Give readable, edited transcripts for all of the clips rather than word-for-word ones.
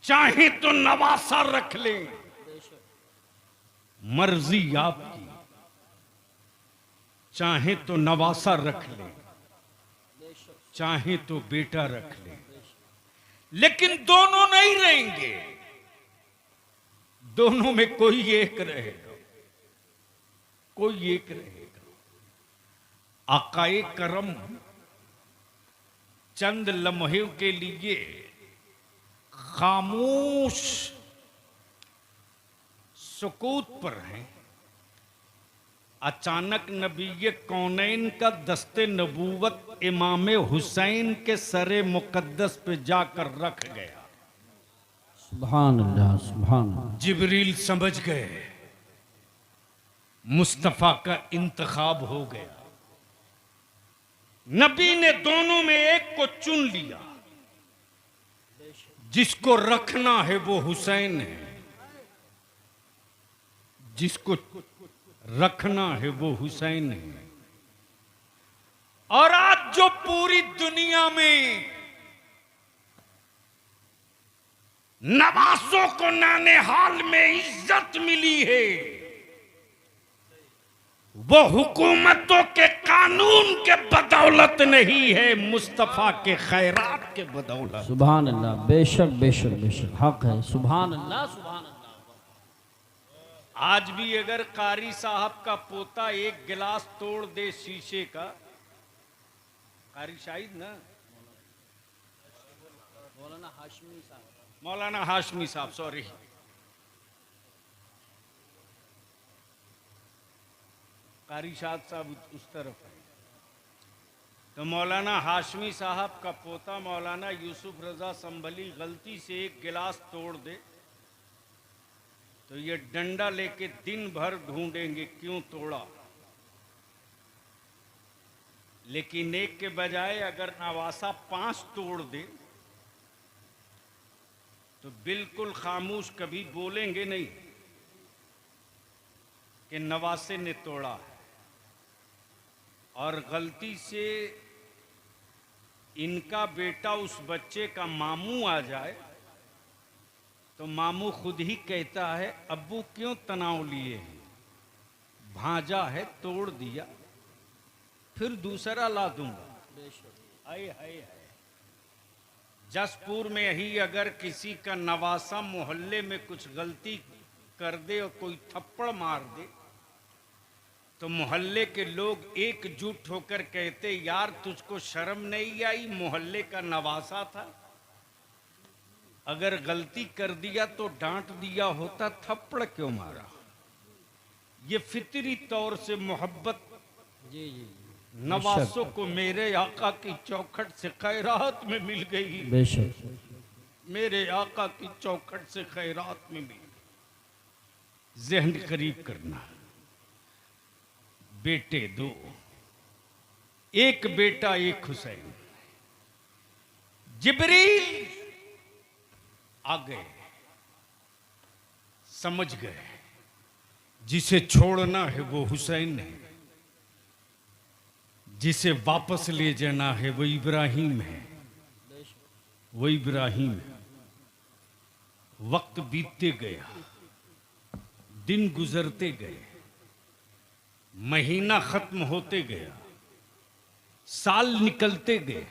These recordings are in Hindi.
चाहे तो नवासा रख ले, मर्जी आपकी। चाहे तो नवासा रख ले, चाहे तो बेटा रख ले, लेकिन दोनों नहीं रहेंगे। दोनों में कोई एक रहेगा, कोई एक रहेगा। आकाए करम चंद लम्हे के लिए खामोश सुकूत पर हैं। अचानक नबी कौनैन का दस्ते नबूवत इमाम हुसैन के सरे मुकद्दस पे जाकर रख गया। सुभान अल्लाह, सुभान अल्लाह। जिब्रील समझ गए मुस्तफा का इंतखाब हो गया। नबी ने दोनों में एक को चुन लिया। जिसको रखना है वो हुसैन है, जिसको रखना है वो हुसैन है। और आज जो पूरी दुनिया में नवासों को नाने हाल में इज्जत मिली है, वो हुकूमतों के कानून के बदौलत नहीं है, मुस्तफा के खैरात के बदौलत। सुभान अल्लाह, बेशक बेशक बेशक हक है। सुभान अल्लाह, सुभान अल्लाह। आज भी अगर कारी साहब का पोता एक गिलास तोड़ दे शीशे का, कारी शाहिद ना, मौलाना हाशमी साहब सॉरी, कारी शाद साहब उस तरफ है, तो मौलाना हाशमी साहब का पोता मौलाना यूसुफ रजा संभली गलती से एक गिलास तोड़ दे तो ये डंडा लेके दिन भर ढूंढेंगे क्यों तोड़ा। लेकिन एक के बजाय अगर नवासा 5 तोड़ दे तो बिल्कुल खामोश, कभी बोलेंगे नहीं कि नवासे ने तोड़ा है। और गलती से इनका बेटा उस बच्चे का मामू आ जाए तो मामू खुद ही कहता है अब्बू क्यों तनाव लिए हैं, भांजा है तोड़ दिया फिर दूसरा ला दूंगा। हाय हाय हाय। जसपुर में ही अगर किसी का नवासा मोहल्ले में कुछ गलती कर दे और कोई थप्पड़ मार दे तो मोहल्ले के लोग एकजुट होकर कहते यार तुझको शर्म नहीं आई, मोहल्ले का नवासा था, अगर गलती कर दिया तो डांट दिया होता, थप्पड़ क्यों मारा। ये फितरी तौर से मोहब्बत जी जी नवासों को मेरे आका की चौखट से खैरात में मिल गई, बेशक। मेरे आका की चौखट से खैरात में मिल गई। जहन करीब करना, बेटे 2, एक बेटा एक हुसैन। जिब्रील आ गए, समझ गए जिसे छोड़ना है वो हुसैन है, जिसे वापस ले जाना है वो इब्राहिम है, वो इब्राहिम है। वक्त बीतते गया, दिन गुजरते गए, महीना खत्म होते गया, साल निकलते गए।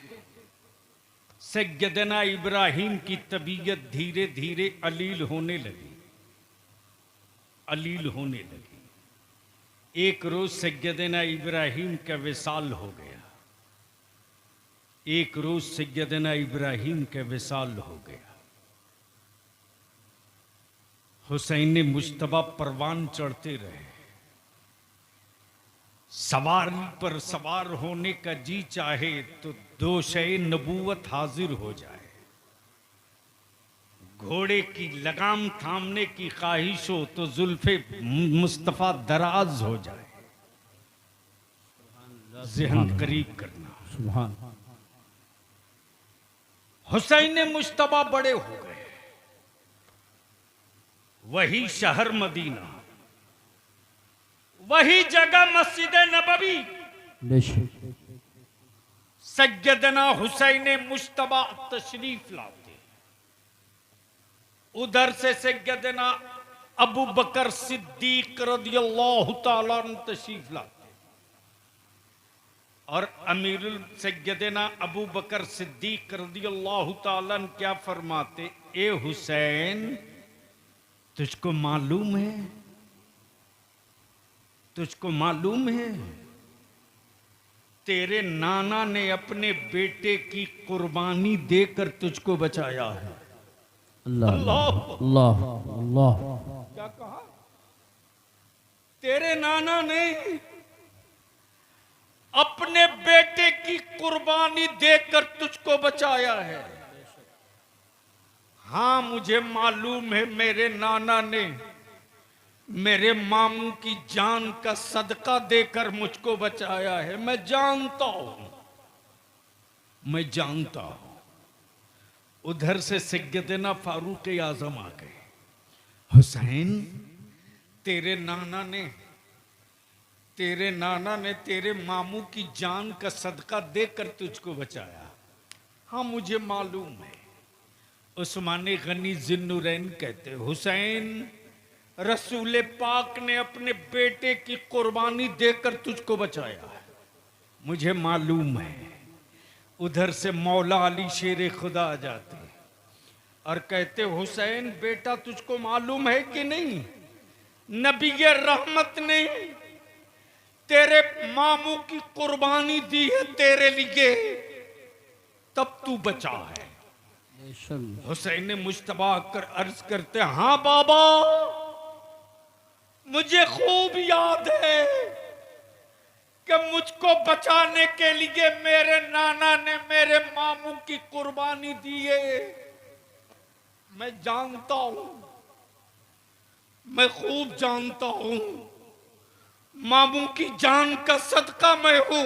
सैयदना इब्राहिम की तबीयत धीरे धीरे अलील होने लगी, अलील होने लगी। एक रोज सैयदना इब्राहिम का विसाल हो गया, एक रोज सैयदना इब्राहिम का विसाल हो गया। हुसैन मुज्तबा परवान चढ़ते रहे, सवारी पर सवार होने का जी चाहे तो दोशे नबूवत हाजिर हो जाए, घोड़े की लगाम थामने की ख्वाहिश हो तो जुल्फे मुस्तफा दराज हो जाए। ज़हन करीब करना, सुभान। हुसैन मुज्तबा बड़े हो गए, वही शहर मदीना, वही जगह मस्जिद नबवी, सैयदना हुसैन मुज्तबा तशरीफ लाते। उधर से सैयदना अबू बकर सिद्दीक रदियल्लाहु ताला अन्हु तशरीफ लाते और अमीरुल सैयदना अबू बकर सिद्दीक रदियल्लाहु ताला अन्हु क्या फरमाते, ए हुसैन तुझको मालूम है, तुझको मालूम है तेरे नाना ने अपने बेटे की कुर्बानी देकर तुझको बचाया है। अल्लाह अल्लाह अल्लाह अल्लाह। क्या कहा? तेरे नाना ने अपने बेटे की कुर्बानी देकर तुझको बचाया है। हाँ मुझे मालूम है मेरे नाना ने मेरे मामू की जान का सदका देकर मुझको बचाया है। मैं जानता हूं, मैं जानता हूं। उधर से सैयदना फारूक आजम आ गए। हुसैन तेरे नाना ने तेरे मामू की जान का सदका देकर तुझको बचाया। हाँ मुझे मालूम है। उस्मान गनी जिन्नुरैन कहते, हुसैन रसूल पाक ने अपने बेटे की कुर्बानी देकर तुझको बचाया है, मुझे मालूम है। उधर से मौला अली शेर खुदा आ जाते और कहते, हुसैन बेटा तुझको मालूम है कि नहीं, नबी रहमत ने तेरे मामू की कुर्बानी दी है तेरे लिए, तब तू बचा है। हुसैन मुश्तबा कर अर्ज करते, हाँ बाबा मुझे खूब याद है कि मुझको बचाने के लिए मेरे नाना ने मेरे मामू की कुर्बानी दी है। मैं जानता हूं, मैं खूब जानता हूं, मामू की जान का सदका मैं हूं,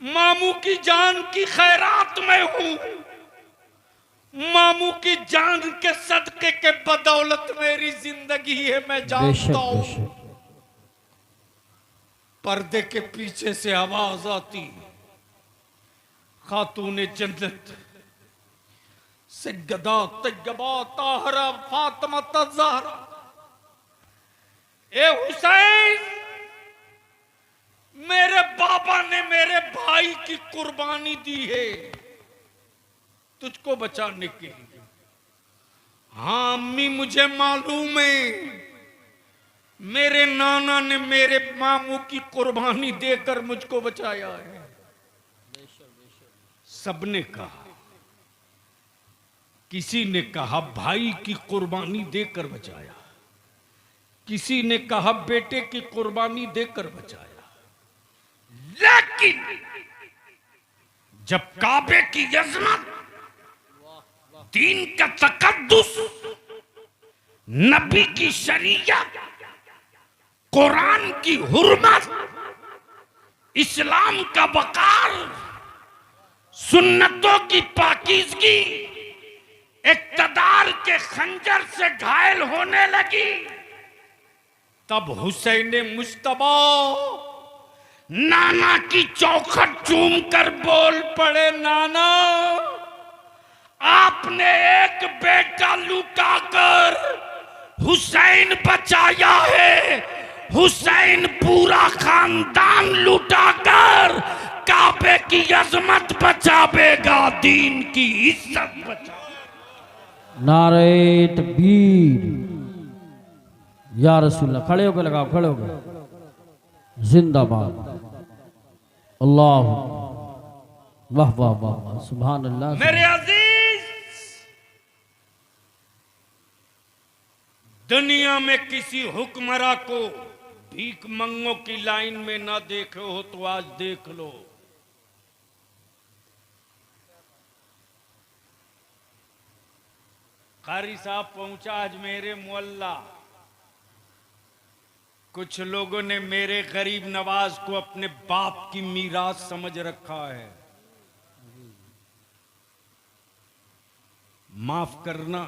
मामू की जान की खैरात मैं हूं, मामू की जान के सदके के बदौलत मेरी जिंदगी है, मैं जानता हूं। पर्दे के पीछे से आवाज आती, खातून जन्नत सैयदा तैयबा ताहरा फातिमा ज़हरा, ए हुसैन मेरे बाबा ने मेरे भाई की कुर्बानी दी है तुझको बचाने के लिए। हाँ अम्मी मुझे मालूम है मेरे नाना ने मेरे मामू की कुर्बानी देकर मुझको बचाया है। सबने कहा, किसी ने कहा भाई की कुर्बानी देकर बचाया, किसी ने कहा बेटे की कुर्बानी देकर बचाया, लेकिन जब काबे की अजमत, दीन का तकद्दुस, नबी की शरीयत, कुरान की हुर्मत, इस्लाम का वकार, सुन्नतों की पाकीज़गी इक़्तिदार के खंजर से घायल होने लगी, तब हुसैन मुश्तबा नाना की चौखट चूम कर बोल पड़े, नाना आपने एक बेटा लुटाकर हुसैन बचाया है, हुसैन पूरा खानदान लुटाकर काबे की अजमत बचावेगा, दीन की इज्जत बचा। नारे तकबीर, या रसूलल्लाह। खड़े होकर लगाओ, खड़े होकर। जिंदाबाद। अल्लाह वाह वाह वाह वाह, सुभान अल्लाह। मेरे अजीज, दुनिया में किसी हुक्मरां को भीख मंगों की लाइन में ना देखे हो तो आज देख लो। कारी साहब पहुंचा आज मेरे मोहल्ला। कुछ लोगों ने मेरे गरीब नवाज को अपने बाप की मीरास समझ रखा है। माफ करना,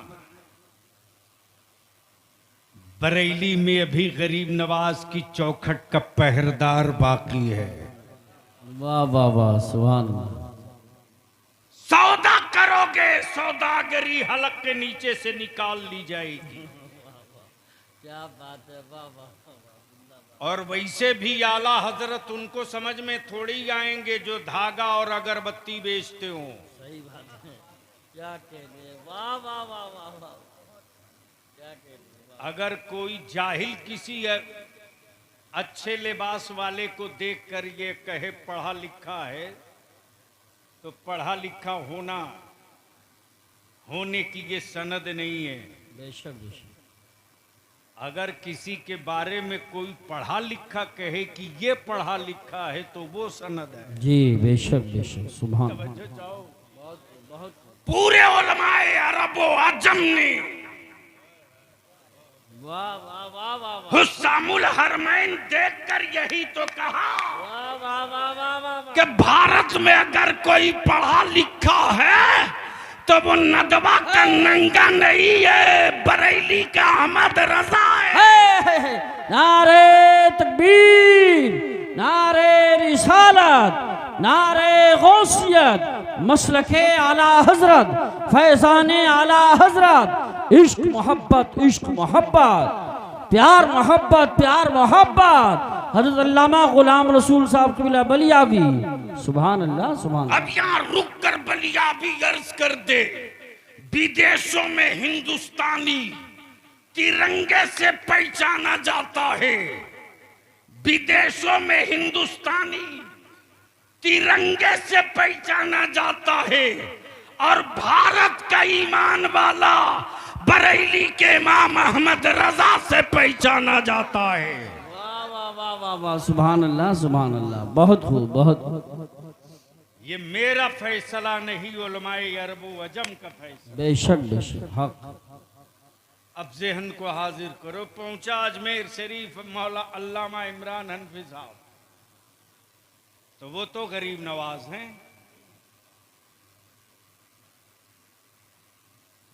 बरेली में अभी गरीब नवाज की चौखट का पहरेदार बाकी है। वाह वाह वाह, सुभान अल्लाह। सौदा करोगे सौदागरी हलक के नीचे से निकाल ली जाएगी। क्या बात है, वाह वाह वाह। और वैसे भी आला हजरत उनको समझ में थोड़ी आएंगे जो धागा और अगरबत्ती बेचते हो। सही बात है, क्या कहने, वाह वाह वाह वाह वाह, क्या कहने, वाह। अगर कोई जाहिल किसी अच्छे लिबास वाले को देखकर ये कहे पढ़ा लिखा है, तो पढ़ा लिखा होने की ये सनद नहीं है। बेशक बेशक। अगर किसी के बारे में कोई पढ़ा लिखा कहे कि ये पढ़ा लिखा है तो वो सनद है। जी बेशक बेशक, सुभान। तवज्जो चाहो। बहुत बहुत। पूरे उलमाए अरब व अजम ने वाह वाह वाह वाह वाह हुस्सामुल हरमैन देखकर यही तो कहा वाह वाह वाह वाह वाह। कि भारत में अगर कोई पढ़ा लिखा है तो वो नदवा का नंगा नहीं है, बरेली का अहमद रजा है। नारे तकबीर, नारे रिसालत, नारे गौसियत, मसलके आला हजरत, फैजाने आला हजरत, इश्क मोहब्बत, इश्क मोहब्बत, प्यार मोहब्बत, प्यार मोहब्बत, हजरत अल्लामा गुलाम रसूल साहब कबीला बलियावी। सुभान अल्लाह, सुभान। अब यहाँ रुक कर बलियावी अर्ज कर दे, विदेशों में हिंदुस्तानी तिरंगे से पहचाना जाता है, विदेशों में हिंदुस्तानी तिरंगे से पहचाना जाता है, और भारत का ईमान वाला बरेली के इमाम अहमद रजा से पहचाना जाता है। वाह वाह वाह वाह वाह, सुभान अल्लाह, सुभान अल्लाह। बहुत खूब, बहुत। ये मेरा फैसला नहीं, उलमाए अरब व अजम का फैसला। बेशक बेशक, हक। अब जहन को हाजिर करो, पहुंचा अजमेर शरीफ मौला अल्लामा इमरान हनफी साहब, तो वो तो गरीब नवाज हैं।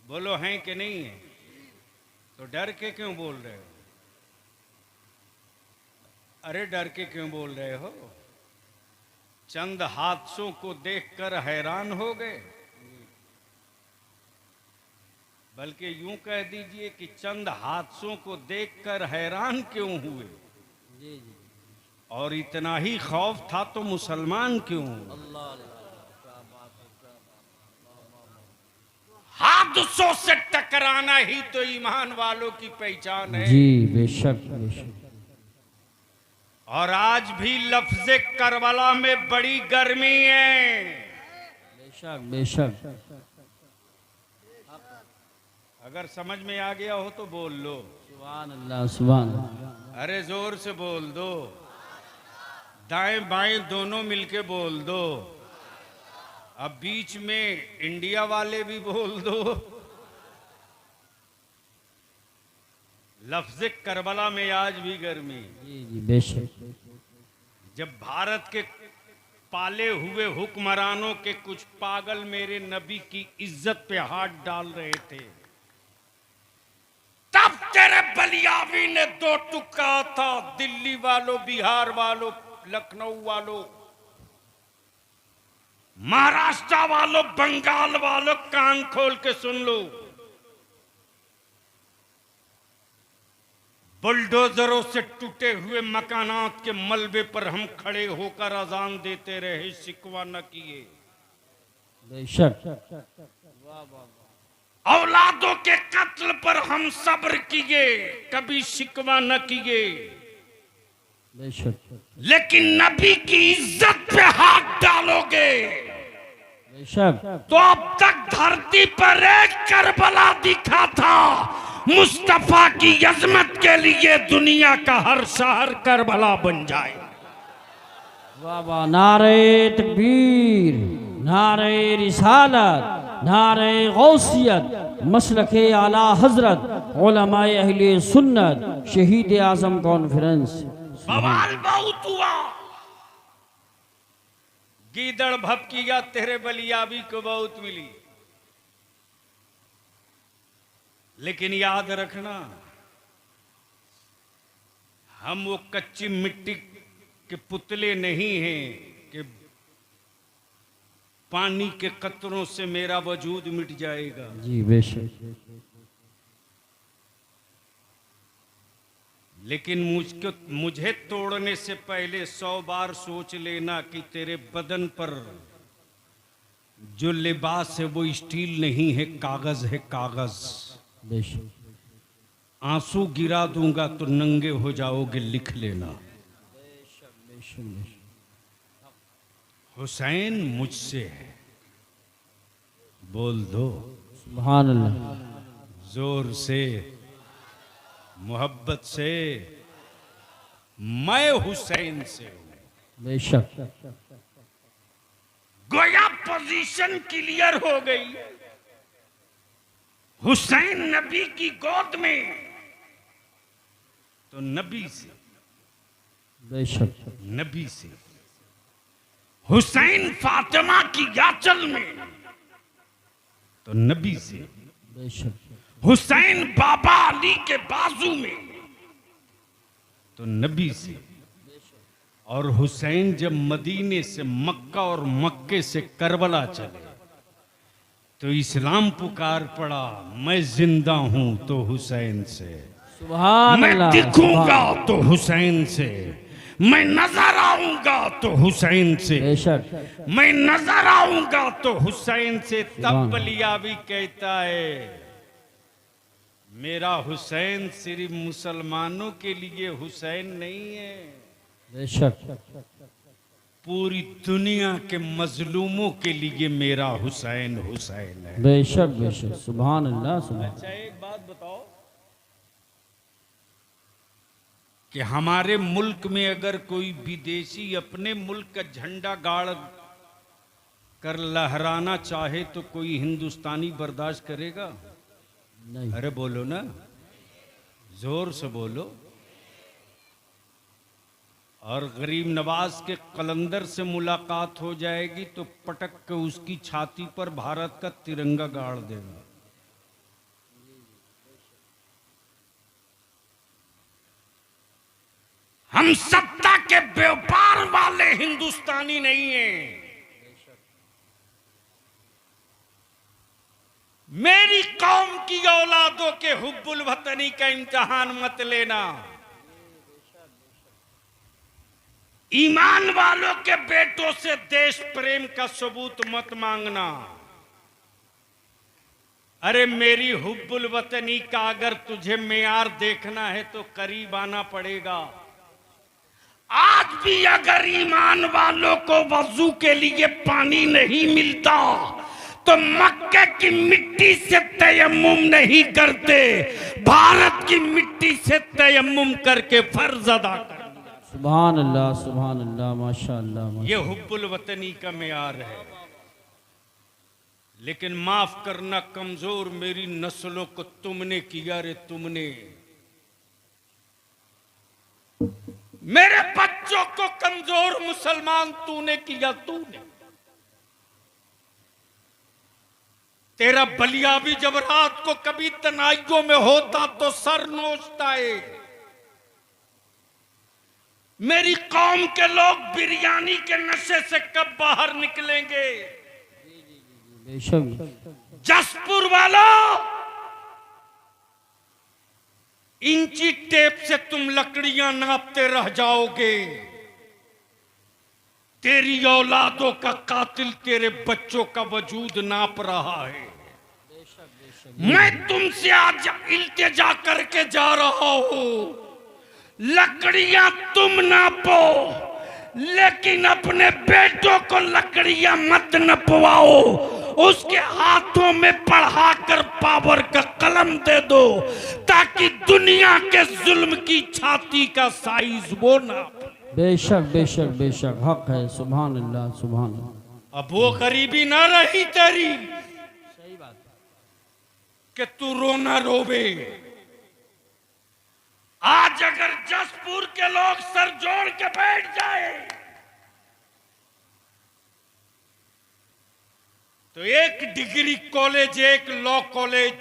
बोलो हैं कि नहीं है? तो डर के क्यों बोल रहे हो? अरे डर के क्यों बोल रहे हो? चंद हादसों को देखकर हैरान हो गए, बल्कि यूं कह दीजिए कि चंद हादसों को देखकर हैरान क्यों हुए? जी जी। और इतना ही खौफ था तो मुसलमान क्यों हुए? अल्लाह क्या बात है, क्या हादसों से टकराना ही तो ईमान वालों की पहचान है। जी बेशक बेशक। और आज भी लफ्ज़े करबला में बड़ी गर्मी है। बेशक बेशक। अगर समझ में आ गया हो तो बोल लो सुभान अल्लाह, सुभान अल्लाह। अरे जोर से बोल दो, दाएं बाएं दोनों मिलके बोल दो। अब बीच में इंडिया वाले भी बोल दो। लफ्ज़े करबला में आज भी गर्मी। जी जी बेशक। जब भारत के पाले हुए हुक्मरानों के कुछ पागल मेरे नबी की इज्जत पे हाथ डाल रहे थे, तब तेरे बलियावी ने दो टुक्का था। दिल्ली वालों, बिहार वालों, लखनऊ वालों, महाराष्ट्र वालों, बंगाल वालों, कान खोल के सुन लो। बुलडोजरों से टूटे हुए मकानात के मलबे पर हम खड़े होकर अजान देते रहे, शिकवा न किए। बेशक। वाह वाह। औलादों के कत्ल पर हम सब्र किए, कभी शिकवा न किए। बेशक लेकिन नबी की इज्जत पे हाथ डालोगे बेशक। तो अब तक धरती पर एक करबला दिखा था। मुस्तफा की अजमत के लिए दुनिया का हर शहर करबला बन जाए। वाह वाह। नारे तकबीर, नारे रिसालत, नारे गौसियत, मसलके आला हजरत, उलमाए अहले सुन्नत, शहीद आजम कॉन्फ्रेंस। बवाल बहुत हुआ, गीदड़ भपकिया तेरे बलियाबी को बहुत मिली। लेकिन याद रखना, हम वो कच्ची मिट्टी के पुतले नहीं हैं कि पानी के कतरों से मेरा वजूद मिट जाएगा। जी बेशक। लेकिन मुझे तोड़ने से पहले 100 बार सोच लेना कि तेरे बदन पर जो लिबास है वो स्टील नहीं है, कागज है, कागज। बेशक। आंसू गिरा दूंगा तो नंगे हो जाओगे, लिख लेना। हुसैन मुझसे है, बोल दो सुभान अल्लाह। जोर से, मोहब्बत से, मैं हुसैन से हूं। बेशक। गोया पोजीशन क्लियर हो गई। हुसैन नबी की गोद में तो नबी से, बेशक। नबी से। हुसैन फातिमा की आंचल में तो नबी से। बेशक। हुसैन बाबा अली के बाजू में तो नबी से। और हुसैन जब मदीने से मक्का और मक्के से करबला चले तो इस्लाम पुकार पड़ा, मैं जिंदा हूं तो हुसैन से, सुभान मैं अल्लाह। दिखूंगा तो हुसैन से, मैं नजर आऊंगा तो हुसैन से, बेशक। मैं नजर आऊंगा तो हुसैन से। तब सुभान। बलियावी कहता है, मेरा हुसैन सिर्फ मुसलमानों के लिए हुसैन नहीं है, बेशक। पूरी दुनिया के मजलूमों के लिए मेरा हुसैन हुसैन है। बेशक बेशक। सुभान अल्लाह। सुभान। अच्छा एक बात बताओ कि हमारे मुल्क में अगर कोई विदेशी अपने मुल्क का झंडा गाड़ कर लहराना चाहे तो कोई हिंदुस्तानी बर्दाश्त करेगा? नहीं। अरे बोलो ना, जोर से बोलो। और गरीब नवाज के कलंदर से मुलाकात हो जाएगी तो पटक के उसकी छाती पर भारत का तिरंगा गाड़ देगा। हम सत्ता के व्यापार वाले हिंदुस्तानी नहीं हैं। मेरी कौम की औलादों के हुब्बुल वतनी का इम्तिहान मत लेना। ईमान वालों के बेटों से देश प्रेम का सबूत मत मांगना। अरे मेरी हुब्बुल वतनी का अगर तुझे मेयार देखना है तो करीब आना पड़ेगा। आज भी अगर ईमान वालों को वजू के लिए पानी नहीं मिलता तो मक्के की मिट्टी से तयम्मुम नहीं करते, भारत की मिट्टी से तयम्मुम करके फर्ज अदा कर। सुभान अल्लाह। सुभान अल्लाह। माशाअल्लाह। ये हुब्बुल वतनी का मेयार है। लेकिन माफ करना कमजोर मेरी नस्लों को तुमने किया रे, तुमने मेरे बच्चों को कमजोर मुसलमान तूने किया, तूने। तेरा बलिया भी जब रात को कभी तनाइयों में होता तो सर नोचता है। मेरी कौम के लोग बिरयानी के नशे से कब बाहर निकलेंगे? बेशक। जसपुर वालों, इंची टेप से तुम लकड़ियां नापते रह जाओगे। तेरी औलादों का कातिल तेरे बच्चों का वजूद नाप रहा है। मैं तुमसे आज इल्तिजा करके जा रहा हूं, लकड़ियां तुम नापो, लेकिन अपने बेटों को लकड़ियां मत नपवाओ। उसके हाथों में पढ़ाकर पावर का कलम दे दो ताकि दुनिया के जुल्म की छाती का साइज वो नाप। बेशक बेशक बेशक। हक है। सुभान अल्लाह। सुभान अल्लाह। अब वो गरीबी ना रही तेरी सही बात कि तू रोना रोवे। आज अगर जसपुर के लोग सर जोड़ के बैठ जाए तो एक डिग्री कॉलेज, एक लॉ कॉलेज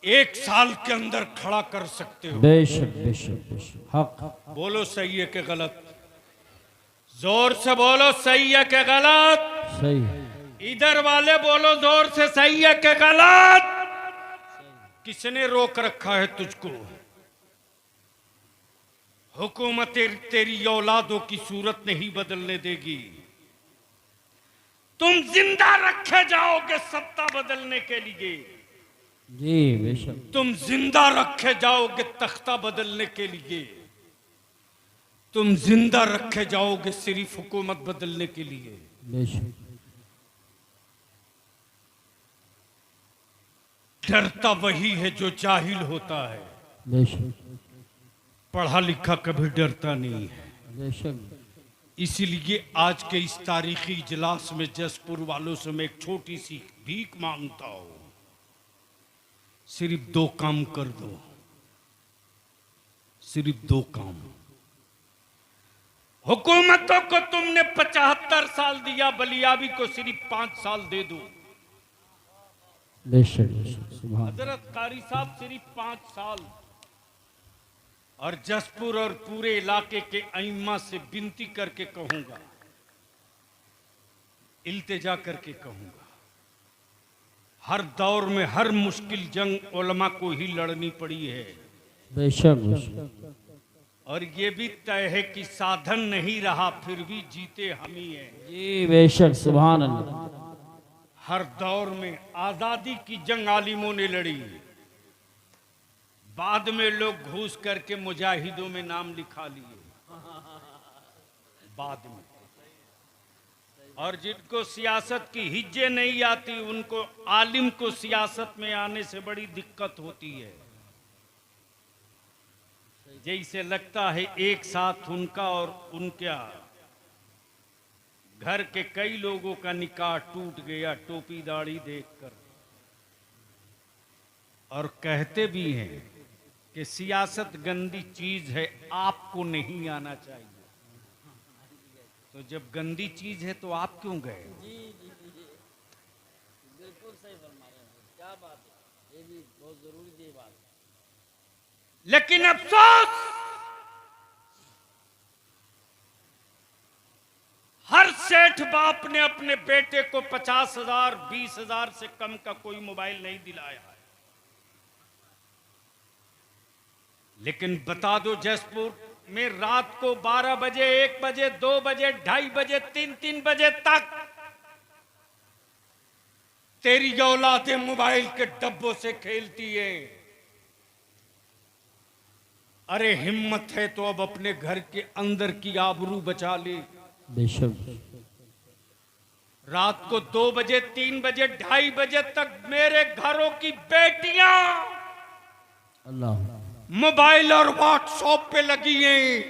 1 साल के अंदर खड़ा कर सकते हो। बेशक बेशक बेशक। हक। बोलो सही है कि गलत? जोर से बोलो सही है कि गलत? सही है। इधर वाले बोलो जोर से सही है कि गलत? किसने रोक रखा है तुझको? हुकूमत तेरी औलादों की सूरत नहीं बदलने देगी। तुम जिंदा रखे जाओगे सत्ता बदलने के लिए। जी बेशक। तुम जिंदा रखे जाओगे तख्ता बदलने के लिए। तुम जिंदा रखे जाओगे सिर्फ हुकूमत बदलने के लिए। बेशक। डरता वही है जो जाहिल होता है, बेशक। पढ़ा लिखा कभी डरता नहीं है। बेशक। इसीलिए आज के इस तारीखी इजलास में जसपुर वालों से मैं एक छोटी सी भीख मांगता हूं, सिर्फ 2 काम कर दो, सिर्फ 2 काम। हुकूमतों को तुमने 75 साल दिया, बलियाबी को सिर्फ 5 साल दे दो। बेशक बेशक। सुभान। हजरत कारी साहब सिर्फ 5 साल। और जसपुर और पूरे इलाके के अइम्मा से विनती करके कहूंगा, इल्तिजा करके कहूंगा, हर दौर में हर मुश्किल जंग उलमा को ही लड़नी पड़ी है। बेशक बेशक। और ये भी तय है कि साधन नहीं रहा फिर भी जीते हम ही हैं। जी बेशक। सुभान अल्लाह। हर दौर में आजादी की जंग आलिमों ने लड़ी, बाद में लोग घूस करके मुजाहिदों में नाम लिखा लिए बाद में। और जिनको सियासत की हिज्जे नहीं आती उनको, आलिम को सियासत में आने से बड़ी दिक्कत होती है। जैसे लगता है एक साथ उनका और उनका घर के कई लोगों का निकाह टूट गया टोपी दाढ़ी देखकर। और कहते भी हैं कि सियासत गंदी चीज है, आपको नहीं आना चाहिए। तो जब गंदी चीज है तो आप क्यों गए? जी जी जी, बिल्कुल सही फरमा रहे हैं। क्या बात है, ये भी बहुत जरूरी है बात। लेकिन अफसोस, हर सेठ बाप ने अपने बेटे को 50,000 20,000 से कम का कोई मोबाइल नहीं दिलाया है। लेकिन बता दो जसपुर में रात को 12 बजे, 1 बजे, 2 बजे, 2:30 बजे, 3 बजे तक तेरी औलादें मोबाइल के डब्बों से खेलती है। अरे हिम्मत है तो अब अपने घर के अंदर की आबरू बचा ले। बेशक। रात को 2 बजे, 3 बजे, 2:30 बजे तक मेरे घरों की बेटियां अल्लाह। मोबाइल और व्हाट्सएप पे लगी हैं।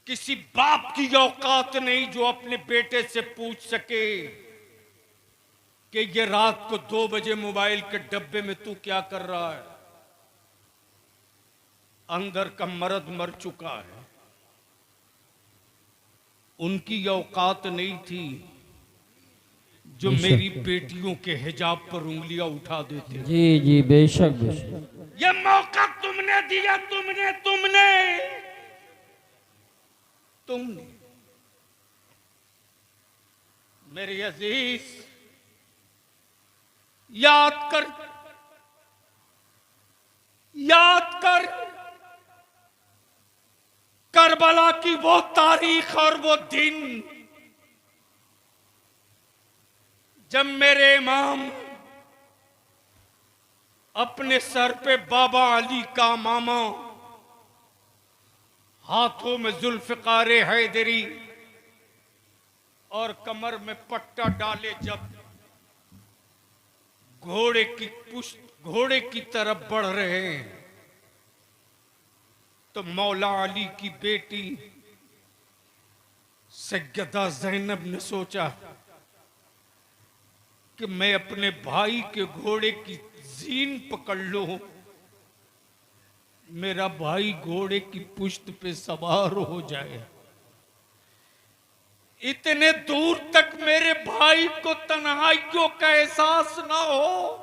किसी बाप की औकात नहीं जो अपने बेटे से पूछ सके कि ये रात को 2 बजे मोबाइल के डब्बे में तू क्या कर रहा है। अंदर का मर्द मर चुका है। उनकी औकात नहीं थी जो मेरी बेटियों के हिजाब पर उंगलियां उठा देते। जी जी बेशक बेशक। ये मौका तुमने दिया, तुमने मेरे अजीज, याद कर करबला की वो तारीख और वो दिन जब मेरे इमाम अपने सर पे बाबा अली का मामा, हाथों में जुल्फिकार हैदरी और कमर में पट्टा डाले जब घोड़े की तरफ बढ़ रहे हैं, तो मौला अली की बेटी सैयदा ज़ैनब ने सोचा कि मैं अपने भाई के घोड़े की जीन पकड़ लूं, मेरा भाई घोड़े की पुश्त पे सवार हो जाए। इतने दूर तक मेरे भाई को तन्हाइयों का एहसास ना हो।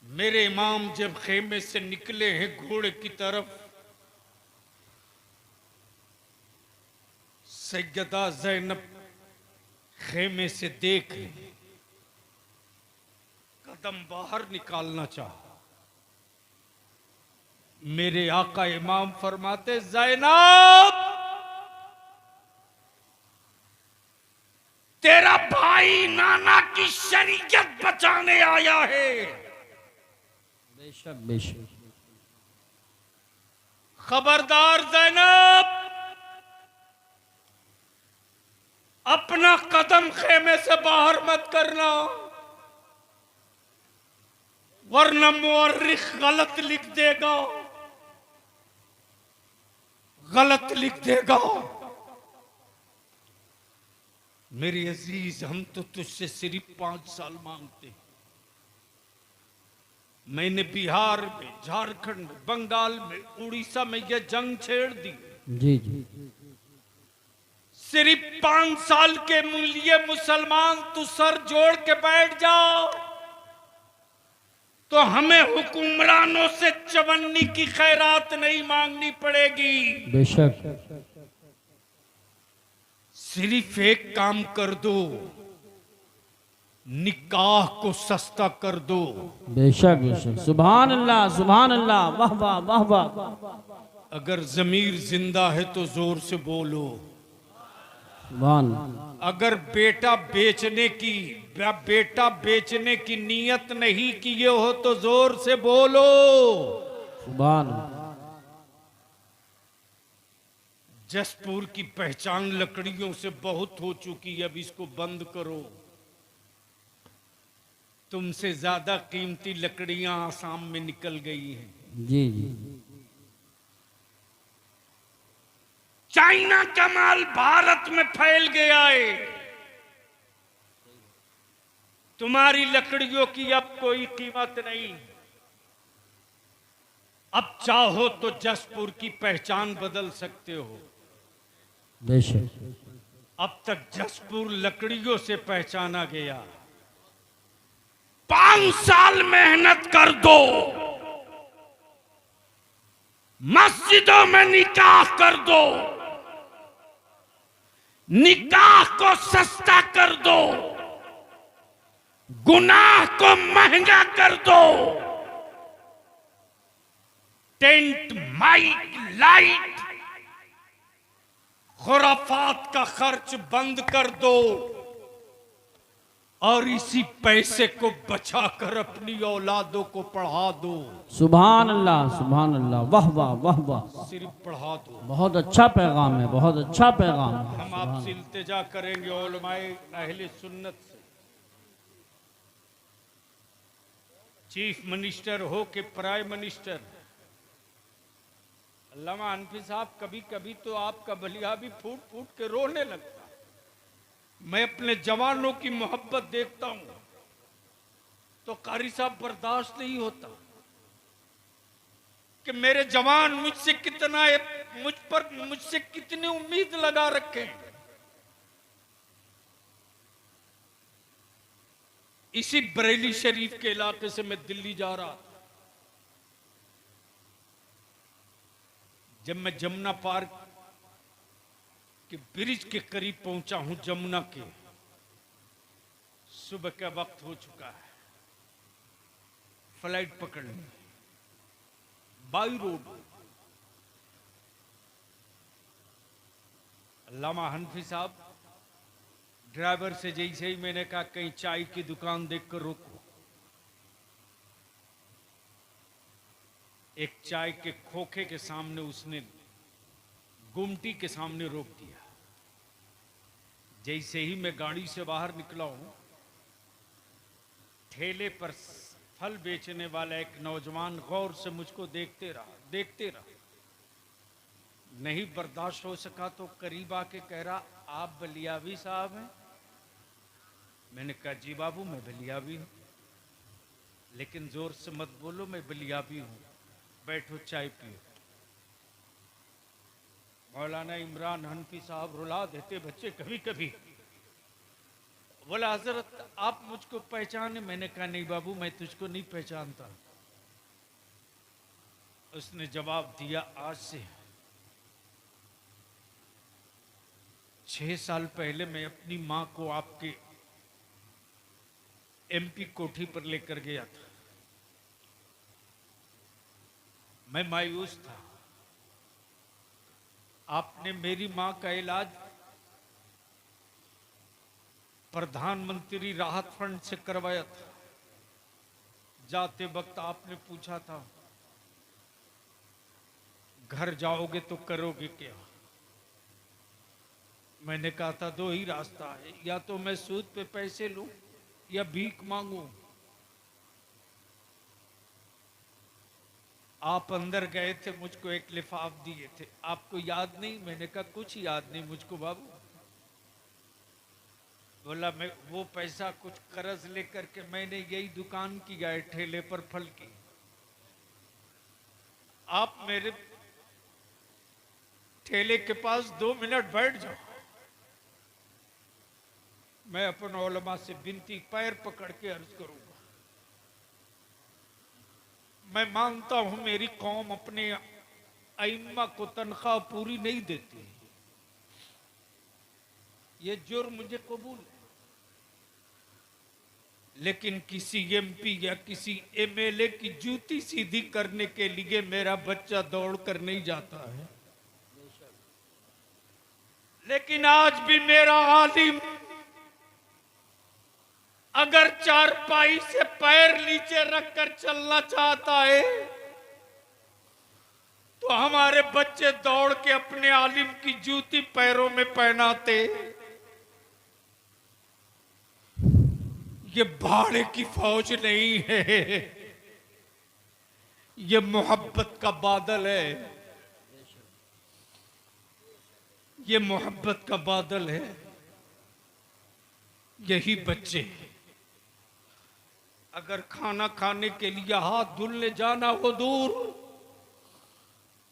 मेरे इमाम जब खेमे से निकले हैं घोड़े की तरफ, सैयदा जैनब खेमे से देख कदम बाहर निकालना चाहा। मेरे आका इमाम फरमाते, जैनब तेरा भाई नाना की शरीयत बचाने आया है। बेशक बेशक। खबरदार जैनब, अपना कदम खेमे से बाहर मत करना, वरना मुअर्रिख गलत लिख देगा, गलत लिख देगा। मेरे अजीज, हम तो तुझसे सिर्फ 5 साल मांगते हैं। मैंने बिहार में, झारखंड में, बंगाल में, उड़ीसा में यह जंग छेड़ दी। जी जी। सिर्फ 5 साल के लिए मुसलमान तू सर जोड़ के बैठ जाओ तो हमें हुक्मरानों से चवन्नी की खैरात नहीं मांगनी पड़ेगी। बेशक। सिर्फ एक काम कर दो, निकाह को सस्ता कर दो। बेशक बेशक। सुभान अल्लाह सुभान अल्लाह। वाह वाह वाह वाह। अगर जमीर जिंदा है तो जोर से बोलो। सुभान। अगर बेटा बेचने की नीयत नहीं किए हो तो जोर से बोलो। सुभान। जसपुर की पहचान लकड़ियों से बहुत हो चुकी है, अब इसको बंद करो। तुमसे ज्यादा कीमती लकड़ियां आसाम में निकल गई हैं। जी जी। चाइना का माल भारत में फैल गया है। तुम्हारी लकड़ियों की अब कोई कीमत नहीं। अब चाहो तो जसपुर की पहचान बदल सकते हो। बेशक। अब तक जसपुर लकड़ियों से पहचाना गया। 5 साल मेहनत कर दो, मस्जिदों में निकाह कर दो, निकाह को सस्ता कर दो, गुनाह को महंगा कर दो, टेंट, माइक, लाइट, खुराफात का खर्च बंद कर दो और इसी पैसे को बचाकर अपनी औलादों को पढ़ा दो। सुभान अल्लाह सुभान अल्लाह। वाह वाह वाह वाह। सिर्फ पढ़ा दो। बहुत अच्छा पैगाम है, बहुत अच्छा पैगाम है। हम आपसे इल्तिजा करेंगे उलमाए अहले सुन्नत से, चीफ मिनिस्टर हो के प्राइम मिनिस्टर, अल्लामा हनफी साहब, कभी कभी तो आपका बलिया भी फूट फूट के रोने लगता है। मैं अपने जवानों की मोहब्बत देखता हूं तो कारी साहब बर्दाश्त नहीं होता कि मेरे जवान मुझसे कितनी उम्मीद लगा रखे हैं। इसी बरेली शरीफ के इलाके से मैं दिल्ली जा रहा था। जब मैं जमुना पार्क के ब्रिज के करीब पहुंचा हूं, जमुना के, सुबह का वक्त हो चुका है, फ्लाइट पकड़नी, बाई रोड। अल्लामा हनफी साहब ड्राइवर से जैसे ही मैंने कहा कहीं चाय की दुकान देखकर रोको, एक चाय के खोखे के सामने उसने गुमटी के सामने रोक दिया। जैसे ही मैं गाड़ी से बाहर निकला हूं, ठेले पर फल बेचने वाला एक नौजवान गौर से मुझको देखते रहा। नहीं बर्दाश्त हो सका तो करीब आके कह रहा, आप बलियावी साहब हैं? मैंने कहा जी बाबू मैं बलियावी हूं, लेकिन जोर से मत बोलो, मैं बलियावी हूं, बैठो चाय पियो। मौलाना इमरान हनफी साहब रुला देते बच्चे कभी कभी। बोला हजरत आप मुझको पहचाने? मैंने कहा नहीं बाबू मैं तुझको नहीं पहचानता। उसने जवाब दिया, आज से 6 साल पहले मैं अपनी मां को आपके एमपी कोठी पर लेकर गया था। मैं मायूस था। आपने मेरी मां का इलाज प्रधानमंत्री राहत फंड से करवाया था। जाते वक्त आपने पूछा था, घर जाओगे तो करोगे क्या? मैंने कहा था 2 ही रास्ता है, या तो मैं सूद पे पैसे लूं या भीख मांगू। आप अंदर गए थे, मुझको एक लिफाफ दिए थे, आपको याद नहीं? मैंने कहा कुछ याद नहीं मुझको बाबू। बोला मैं वो पैसा कुछ कर्ज लेकर के मैंने यही दुकान की है, ठेले पर फल की। आप मेरे ठेले के पास 2 मिनट बैठ जाओ, मैं अपन उलमा से बिनती पैर पकड़ के अर्ज करूंगा। मैं मानता हूं मेरी कौम अपने अइम्मा को तनख्वाह पूरी नहीं देती, ये जुर्म मुझे कबूल है। लेकिन किसी एमपी या किसी एमएलए की जूती सीधी करने के लिए मेरा बच्चा दौड़ कर नहीं जाता है। लेकिन आज भी मेरा आलिम अगर चारपाई से पैर नीचे रखकर चलना चाहता है तो हमारे बच्चे दौड़ के अपने आलिम की जूती पैरों में पहनाते। ये भाड़े की फौज नहीं है, ये मोहब्बत का बादल है, ये मोहब्बत का बादल है। यही बच्चे अगर खाना खाने के लिए हाथ धुलने जाना हो दूर,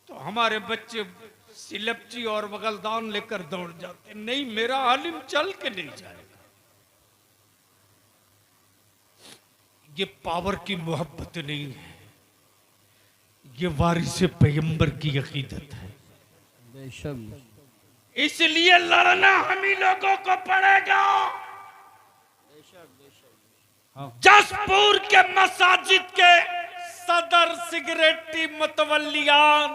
तो हमारे बच्चे सिलपची और बगलदान लेकर दौड़ जाते। नहीं, मेरा आलिम चल के नहीं जाएगा। ये पावर की मोहब्बत नहीं है, ये वारिस पैगंबर की अकीदत है। बेशक इसलिए लड़ना हम ही लोगों को पड़ेगा। जसपुर के मसाजिद के सदर सिगरेटी मतवल्लियान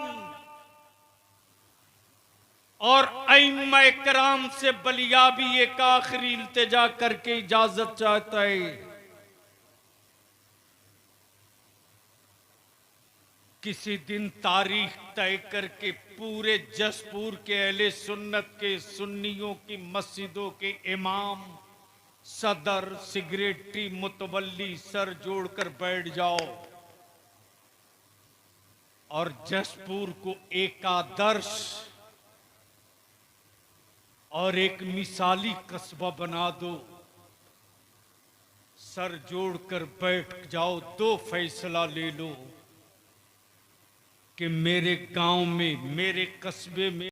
और अइम्मा इकराम से बलिया भी एक आखिरी इल्तिजा करके इजाजत चाहता है। किसी दिन तारीख तय करके पूरे जसपुर के अहले सुन्नत के सुन्नियों की मस्जिदों के इमाम, सदर, सिगरेटी, मुतवल्ली सर जोड़कर बैठ जाओ और जसपुर को एक आदर्श और एक मिसाली कस्बा बना दो। सर जोड़कर बैठ जाओ, 2 फैसला ले लो कि मेरे गांव में, मेरे कस्बे में